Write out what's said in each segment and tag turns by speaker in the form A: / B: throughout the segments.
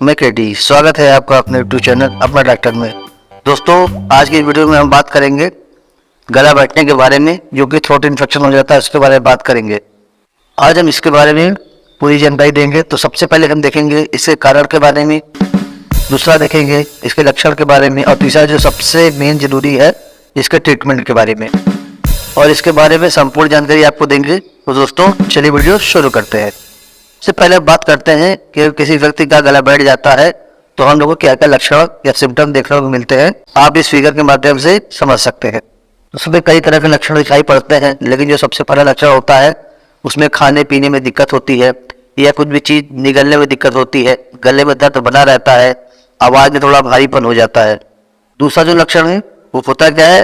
A: मैं केटी, स्वागत है आपका अपने यूट्यूब चैनल अपना डॉक्टर में। दोस्तों, आज की वीडियो में हम बात करेंगे गला बैठने के बारे में, जो कि थ्रोट इन्फेक्शन हो जाता है, उसके बारे में बात करेंगे। आज हम इसके बारे में पूरी जानकारी देंगे। तो सबसे पहले हम देखेंगे इसके कारण के बारे में, दूसरा देखेंगे इसके लक्षण के बारे में, और तीसरा जो सबसे मेन जरूरी है इसके ट्रीटमेंट के बारे में, और इसके बारे में संपूर्ण जानकारी आपको देंगे। तो दोस्तों चलिए वीडियो शुरू करते हैं। सबसे पहले बात करते हैं कि किसी व्यक्ति का गला बैठ जाता है तो हम लोगों को क्या क्या लक्षण या सिम्टम देखने को मिलते हैं, आप इस फिगर के माध्यम से समझ सकते हैं। उसमें कई तरह के लक्षण दिखाई पड़ते हैं, लेकिन जो सबसे पहला लक्षण होता है उसमें खाने पीने में दिक्कत होती है, या कुछ भी चीज़ निगलने में दिक्कत होती है, गले में दर्द बना रहता है, आवाज़ में थोड़ा भारीपन हो जाता है। दूसरा जो लक्षण है वो होता क्या है,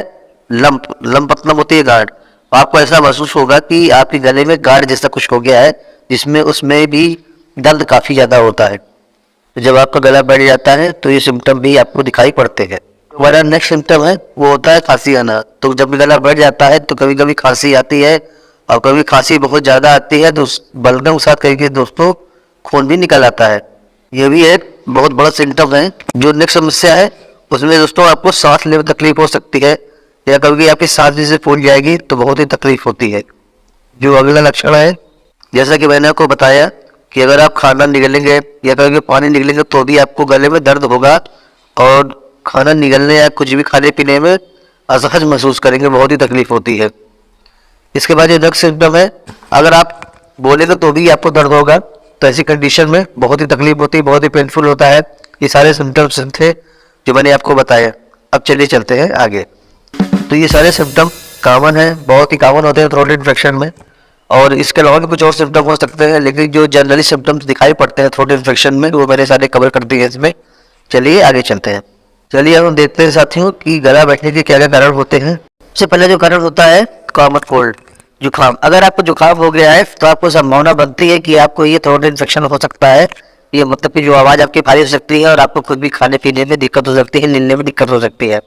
A: लंप मतलब होती है गांठ। आपको ऐसा महसूस होगा कि आपके गले में गांठ जैसा कुछ हो गया है, जिसमें उसमें भी दर्द काफ़ी ज़्यादा होता है। तो जब आपका गला बैठ जाता है तो ये सिम्टम भी आपको दिखाई पड़ते हैं। हमारा नेक्स्ट सिम्टम है वो होता है खांसी आना। तो जब गला बैठ जाता है तो कभी कभी खांसी आती है, और कभी खांसी बहुत ज़्यादा आती है तो बलगम के साथ कहीं दोस्तों खून भी निकल आता है। ये भी एक बहुत बड़ा सिम्टम है। जो नेक्स्ट समस्या है उसमें दोस्तों आपको सांस लेने में तकलीफ हो सकती है, या कभी आपकी सांस जैसे फूल जाएगी तो बहुत ही तकलीफ होती है। जो अगला लक्षण है, जैसा कि मैंने आपको बताया कि अगर आप खाना निगलेंगे या कभी पानी निगलेंगे तो भी आपको गले में दर्द होगा, और खाना निगलने या कुछ भी खाने पीने में असहज महसूस करेंगे, बहुत ही तकलीफ होती है। इसके बाद जो नेक्स्ट सिम्टम है, अगर आप बोलेंगे तो भी आपको दर्द होगा, तो ऐसी कंडीशन में बहुत ही तकलीफ होती है, बहुत ही पेनफुल होता है। ये सारे सिम्टम्स थे जो मैंने आपको बताया। अब चलिए चलते हैं आगे। तो ये सारे सिम्टम कॉमन है, बहुत ही कॉमन होते हैं थ्रोट इन्फेक्शन में, और इसके अलावा भी कुछ और सिम्टम हो सकते हैं, लेकिन जो जनरली सिम्टम्स दिखाई पड़ते हैं थ्रोट इन्फेक्शन में वो मैंने सारे कवर कर दिए हैं इसमें। चलिए आगे चलते हैं। चलिए हम देखते हैं साथियों कि गला बैठने के क्या क्या कारण होते हैं। सबसे पहले जो कारण होता है कॉमन कोल्ड, जुकाम। अगर आपको जुकाम हो गया है तो आपको संभावना बनती है कि आपको ये थ्रोट इन्फेक्शन हो सकता है। ये मतलब कि जो आवाज़ आपकी भारी हो सकती है, और आपको खुद भी खाने पीने में दिक्कत हो सकती है, नींदने में दिक्कत हो सकती है।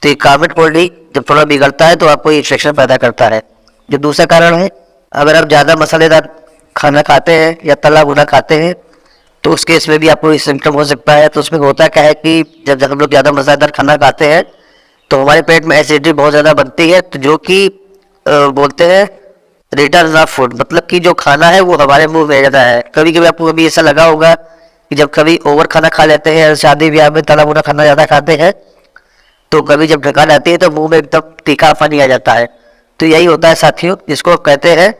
A: तो ये कॉमन कोल्ड ही जब थोड़ा बिगड़ता है तो आपको ये इन्फेक्शन पैदा करता है। जो दूसरा कारण है, अगर आप ज़्यादा मसालेदार खाना खाते हैं या तला भुना खाते हैं तो उस केस में भी आपको ये सिम्टम हो सकता है। तो उसमें होता क्या है कि जब हम लोग ज़्यादा मसालेदार खाना खाते हैं तो हमारे पेट में एसिडिटी बहुत ज़्यादा बनती है, तो जो कि बोलते हैं रिटर्न ऑफ फूड, मतलब कि जो खाना है वो हमारे मुंह में जाता है। कभी कभी आपको कभी ऐसा लगा होगा कि जब कभी ओवर खाना खा लेते हैं, शादी ब्याह में तला भुना खाना ज़्यादा खाते हैं, तो कभी जब ढकान आती है तो मुंह में एकदम तीखा पानी आ जाता है। तो यही होता है साथियों, जिसको कहते हैं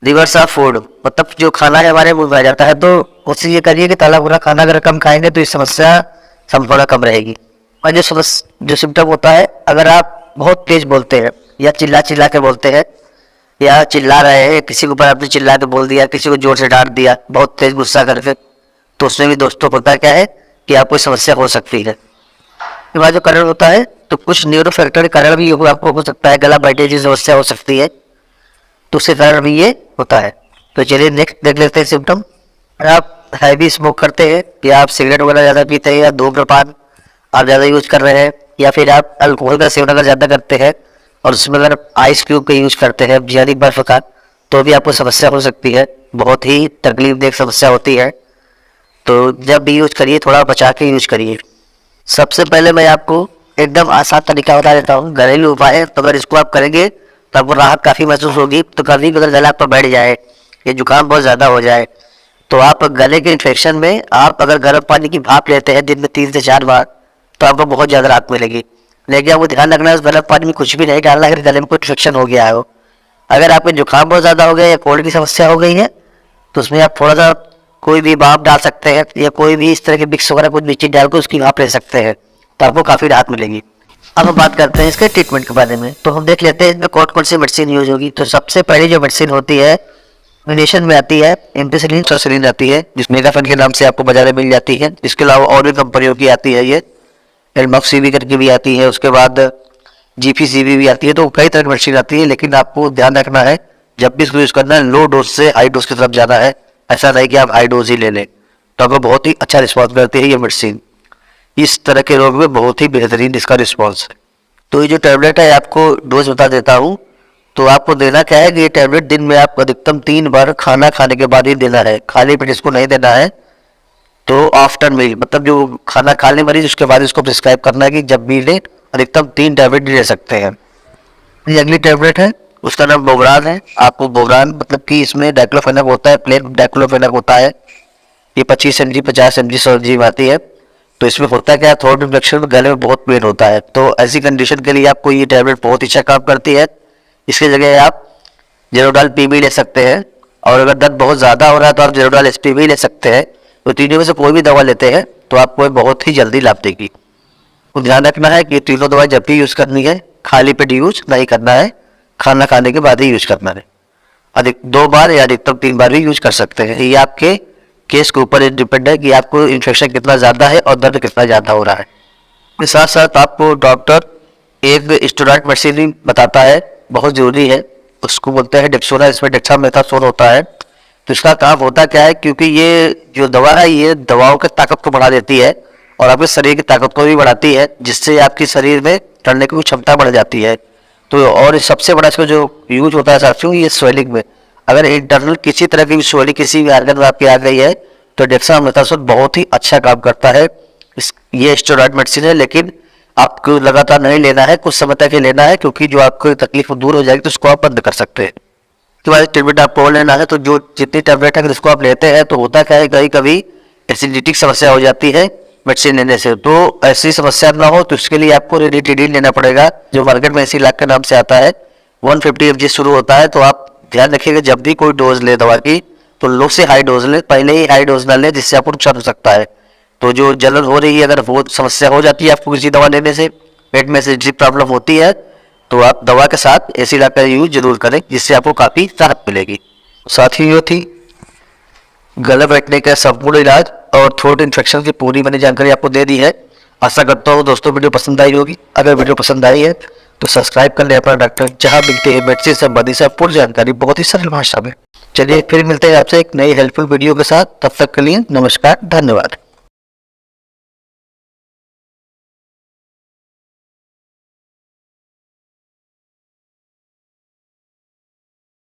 A: रिवर्स ऑफ फूड, मतलब जो खाना है हमारे मुंह में आ जाता है। तो कोशिश ये करिए कि तला भुना खाना अगर कम खाएंगे तो इस समस्या थोड़ा कम रहेगी। और जो सिम्टम होता है, अगर आप बहुत तेज बोलते हैं या चिल्ला चिल्ला के बोलते हैं, या चिल्ला रहे हैं, किसी के ऊपर आपने चिल्ला के बोल दिया, किसी को जोर से डांट दिया बहुत तेज गुस्सा करके, तो उसमें भी दोस्तों होता क्या है कि आपको समस्या हो सकती है। इसके बाद जो कारण होता है, तो कुछ न्यूरो फैक्टर के कारण भी आपको हो सकता है गला बैठने की समस्या हो सकती है, तो उसके कारण भी ये होता है। तो चलिए नेक्स्ट देख लेते हैं सिम्टम। अगर आप हैवी स्मोक करते हैं, या आप सिगरेट वगैरह ज़्यादा पीते हैं, या धूम्रपान आप ज़्यादा यूज कर रहे हैं, या फिर आप अल्कोहल का सेवन अगर ज़्यादा करते हैं और उसमें अगर आइस क्यूब का यूज करते हैं, यानी बर्फ का, तो भी आपको समस्या हो सकती है। बहुत ही तकलीफदेह समस्या होती है। तो जब भी यूज करिए थोड़ा बचा के यूज करिए। सबसे पहले मैं आपको एकदम आसान तरीका बता देता हूँ, घरेलू उपाय है। तो अगर इसको आप करेंगे तो आपको राहत काफ़ी महसूस होगी। तो कभी भी अगर गला आपका बैठ जाए, ये जुकाम बहुत ज़्यादा हो जाए, तो आप गले के इन्फेक्शन में आप अगर गर्म पानी की भाप लेते हैं दिन में 3 से 4 बार, तो आपको बहुत ज़्यादा राहत मिलेगी। लेकिन आपको ध्यान रखना है उस गर्म पानी में कुछ भी नहीं डालना अगर गले में कोई इन्फेक्शन हो गया हो। अगर आपको जुकाम बहुत ज़्यादा हो गया या कोल्ड की समस्या हो गई है, तो उसमें आप थोड़ा सा कोई भी भाप डाल सकते हैं, या कोई भी इस तरह के मिक्स वगैरह कुछ भी चीज़ डाल कर उसकी भाप ले सकते हैं, तो आपको काफ़ी राहत मिलेगी। अब हम बात करते हैं इसके ट्रीटमेंट के बारे में। तो हम देख लेते हैं इसमें कौन कौन सी मेडिसिन यूज होगी। तो सबसे पहली जो मेडिसिन होती है मेडिसिन में आती है एम्पिसिलिन, सर्सिलिन आती है, जिसमें मेगाफेन के नाम से आपको बाजार में मिल जाती है। इसके अलावा और भी कंपनियों की आती है, ये एलमॉक्सीवी करके भी आती है, उसके बाद जीपीसीवी भी आती है। तो कई तरह की मेडिसिन आती है, लेकिन आपको ध्यान रखना है जब भी इसको यूज़ करना है लो डोज से हाई डोज की तरफ जाना है। ऐसा नहीं कि आप हाई डोज ही ले लें, तो आपको बहुत ही अच्छा रिस्पॉन्स करती है ये मेडिसिन। इस तरह के रोग में बहुत ही बेहतरीन इसका रिस्पॉन्स है। तो ये जो टैबलेट है आपको डोज बता देता हूँ। तो आपको देना क्या है कि ये टैबलेट दिन में आपको अधिकतम 3 बार खाना खाने के बाद ही देना है, खाली पेट इसको नहीं देना है। तो आफ्टर मील मतलब जो खाना खा ले मरीज उसके बाद इसको प्रिस्क्राइब करना है कि जब भी ले अधिकतम 3 टैबलेट ले सकते हैं। ये अगली टैबलेट है, उसका नाम बोवरान है। आपको बोवरान मतलब कि इसमें डाइक्लोफेनाक होता है, प्लेन डाइक्लोफेनाक होता है। ये 25 mg 50 mg 100 mg आती है। तो इसमें होता क्या है, थ्रोट इन्फेक्शन में गले में बहुत पेन होता है, तो ऐसी कंडीशन के लिए आपको ये टैबलेट बहुत अच्छा काम करती है। इसकी जगह आप जेरोडाल पी भी ले सकते हैं, और अगर दर्द बहुत ज़्यादा हो रहा है तो आप जेरोडाल एसपी भी ले सकते हैं। तो तीनों में से कोई भी दवा लेते हैं तो आपको बहुत ही जल्दी लाभ देगी। तो ध्यान रखना है कि तीनों दवाई जब भी यूज़ करनी है खाली पेट यूज नहीं करना है, खाना खाने के बाद ही यूज करना है। अधिक 2 बार या अधिकतम 3 बार भी यूज कर सकते हैं। ये आपके केस के ऊपर डिपेंड है कि आपको इन्फेक्शन कितना ज़्यादा है और दर्द कितना ज़्यादा हो रहा है। इसके साथ साथ आपको डॉक्टर एक स्टेरॉइड मेडिसिन बताता है, बहुत ज़रूरी है, उसको बोलते हैं डेक्सोना, इसमें डेक्सामेथासोन होता है। तो इसका काम होता क्या है, क्योंकि ये जो दवा है ये दवाओं की ताकत को बढ़ा देती है और आपके शरीर की ताकत को भी बढ़ाती है, जिससे आपके शरीर में लड़ने की क्षमता बढ़ जाती है। तो और सबसे बड़ा इसका जो यूज होता है साथियों, ये स्वेलिंग में, अगर इंटरनल किसी तरह की स्वेलिंग किसी भी आर्गन में आपकी आ गई है तो डेक्सामेथासोन बहुत ही अच्छा काम करता है। ये स्टेरॉइड मेडिसिन है, लेकिन आपको लगातार नहीं लेना है, कुछ समय तक ही लेना है, क्योंकि जो आपको तकलीफ दूर हो जाएगी तो उसको आप बंद कर सकते हैं। उसके बाद टेबलेट आपको लेना है, तो जो जितनी टेबलेट है उसको आप लेते हैं तो होता क्या है, कभी कभी एसिडिटी की समस्या हो जाती है मेडिसिन लेने से। तो ऐसी समस्या ना हो तो उसके लिए आपको रेडिटिडिन लेना पड़ेगा, जो मार्केट में एसिलाक के नाम से आता है। 150 mg शुरू होता है। तो आप ध्यान रखिएगा जब भी कोई डोज ले दवा की तो लो से हाई डोज लें, पहले ही हाई डोज ना लें जिससे आपको नुकसान हो सकता है। तो जो जलन हो रही है, अगर वो समस्या हो जाती है आपको किसी दवा लेने से, पेट में एसिडिटी प्रॉब्लम होती है, तो आप दवा के साथ एसिलाक का यूज जरूर करें, जिससे आपको काफ़ी राहत मिलेगी। साथ ही ये थी गला बैठने का संपूर्ण इलाज और थ्रोट इन्फेक्शन की पूरी मैंने जानकारी आपको दे दी है। आशा करता हूँ दोस्तों वीडियो पसंद आई होगी। अगर वीडियो पसंद आई है तो सब्सक्राइब कर ले अपना डॉक्टर, जहाँ मिलते हैं मेडिसिन संबंधी संपूर्ण जानकारी बहुत ही सरल भाषा में। चलिए फिर मिलते हैं आपसे एक नई हेल्पफुल वीडियो के साथ, तब तक के लिए नमस्कार, धन्यवाद।